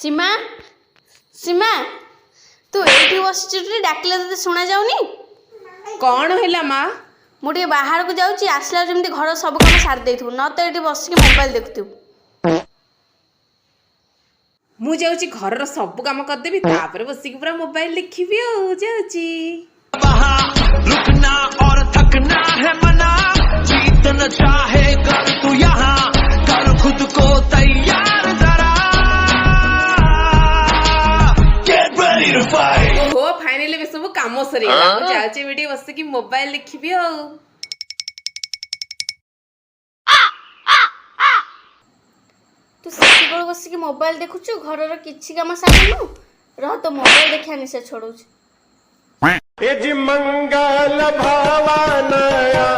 सीमा सीमा तू एठी बसिचुटी डाकिले तते सुना जाउनी कौन है माँ मु टे बाहर को जाउची आसला जेमती घर सब काम सार देथु न तो एठी बस के मोबाइल देखतु मु जाउची घर सब काम करदेबी तापर बसिक पूरा मोबाइल देखिबी ओ जाउची रुकना और थकना है मना जीतना चाहे कर तू यहाँ कर खुद को तैयार जरा Get ready to fight ओहो फाइनली बे सब काम सरीगला मु जाउची वीडियो बसिक मोबाइल देखिबी ओ तू सेठी कोल बस के मोबाइल देखुचु घरर किछि काम सारनु रह तो मोबाइल देखिया निसे छोड़ुछ यजि मंगल भावनया